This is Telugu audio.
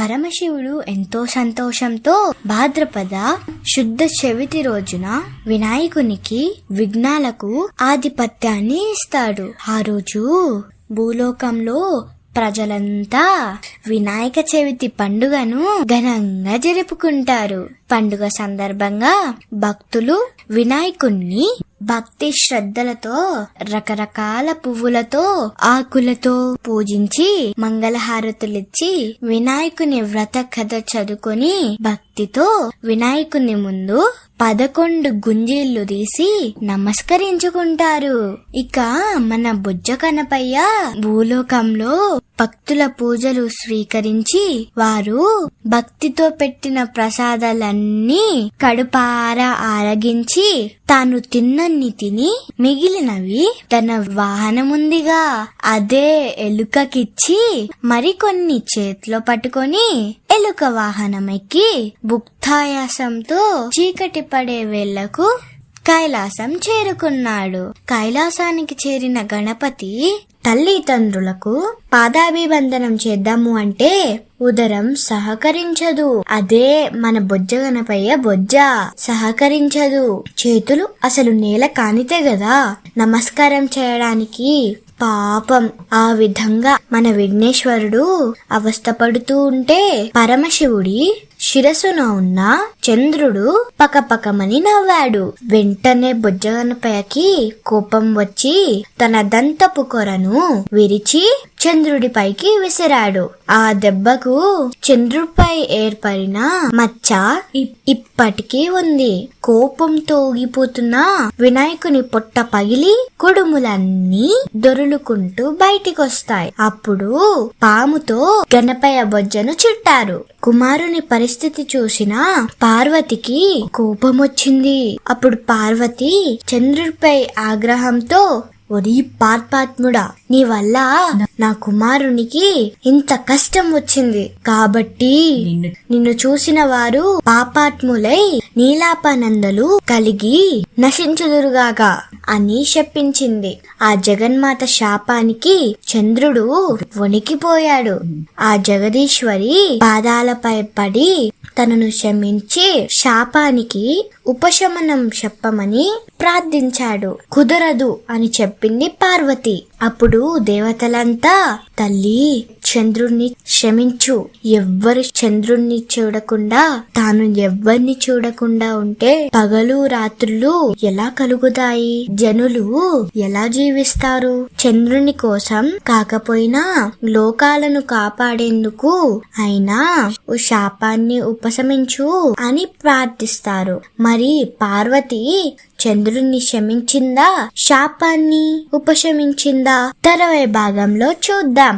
పరమశివుడు ఎంతో సంతోషంతో భాద్రపద శుద్ధ చవితి రోజున వినాయకునికి విఘ్నాలకు ఆధిపత్యాన్ని ఇస్తాడు. ఆ రోజు భూలోకంలో ప్రజలంతా వినాయక చవితి పండుగను ఘనంగా జరుపుకుంటారు. పండుగ సందర్భంగా భక్తులు వినాయకుణ్ణి భక్తి శ్రద్ధలతో రకరకాల పువ్వులతో ఆకులతో పూజించి మంగళహారతులిచ్చి వినాయకుని వ్రత కథ చదువుకొని భక్తితో వినాయకుని ముందు 11 గుంజీళ్లు తీసి నమస్కరించుకుంటారు. ఇక మన బుజ్జ కనపయ్య భూలోకంలో భక్తుల పూజలు స్వీకరించి వారు భక్తితో పెట్టిన ప్రసాదాలన్నీ కడుపారా ఆరగించి తాను తిన్నన్ని తిని మిగిలినవి తన వాహనముందిగా అదే ఎలుకకిచ్చి మరికొన్ని చేతిలో పట్టుకొని ఎలుక వాహనం ఎక్కి భుక్తాయాసంతో చీకటి పడే వేళ్లకు కైలాసం చేరుకున్నాడు. కైలాసానికి చేరిన గణపతి తల్లిదండ్రులకు పాదాభివందనం చేద్దాము అంటే ఉదరం సహకరించదు. అదే మన బొజ్జ గణపయ్య బొజ్జ సహకరించదు. చేతులు అసలు నేల కానితే గదా నమస్కారం చేయడానికి. పాపం ఆ విధంగా మన విఘ్నేశ్వరుడు అవస్థపడుతూ ఉంటే పరమశివుడి శిరసున ఉన్న చంద్రుడు పకపకమని నవ్వాడు. వెంటనే బొజ్జ గణపయ్యకి కోపం వచ్చి తన దంతపు కొరను విరిచి చంద్రుడిపైకి విసిరాడు. ఆ దెబ్బకు చంద్రుడిపై ఏర్పడిన మచ్చ ఇప్పటికీ ఉంది. కోపంతో ఊగిపోతున్న వినాయకుని పొట్ట పగిలి కుడుములన్నీ దొరులుకుంటూ బయటికొస్తాయి. అప్పుడు పాముతో గణపయ్య బొజ్జను చుట్టారు. కుమారుని పరిస్థితి చూసిన పార్వతికి కోపమొచ్చింది. అప్పుడు పార్వతి చంద్రుడిపై ఆగ్రహంతో, ఒరి పాపాత్ముడా, నీ వల్ల నా కుమారునికి ఇంత కష్టం వచ్చింది కాబట్టి నిన్ను చూసిన వారు పాపాత్ములై నీలాపనందలు కలిగి నశించుదురుగాక అని శపించింది. ఆ జగన్మాత శాపానికి చంద్రుడు వణికిపోయాడు. ఆ జగదీశ్వరి పాదాలపై పడి తనను క్షమించి శాపానికి ఉపశమనం చెప్పమని ప్రార్థించాడు. కుదరదు అని చెప్పింది పార్వతి. అప్పుడు దేవతలంతా, తల్లి చంద్రుణ్ణి క్షమించు. ఎవ్వరు చంద్రుణ్ణి చూడకుండా తాను ఎవ్వరిని చూడకుండా ఉంటే పగలు రాత్రులు ఎలా కలుగుతాయి? జనులు ఎలా జీవిస్తారు? చంద్రుని కోసం కాకపోయినా లోకాలను కాపాడేందుకు అయినా ఓ శాపాన్ని ఉపశమించు అని ప్రార్థిస్తారు. మరి పార్వతి చంద్రుణ్ణి క్షమించిందా? శాపాన్ని ఉపశమించిందా? 10వ భాగంలో చూద్దాం.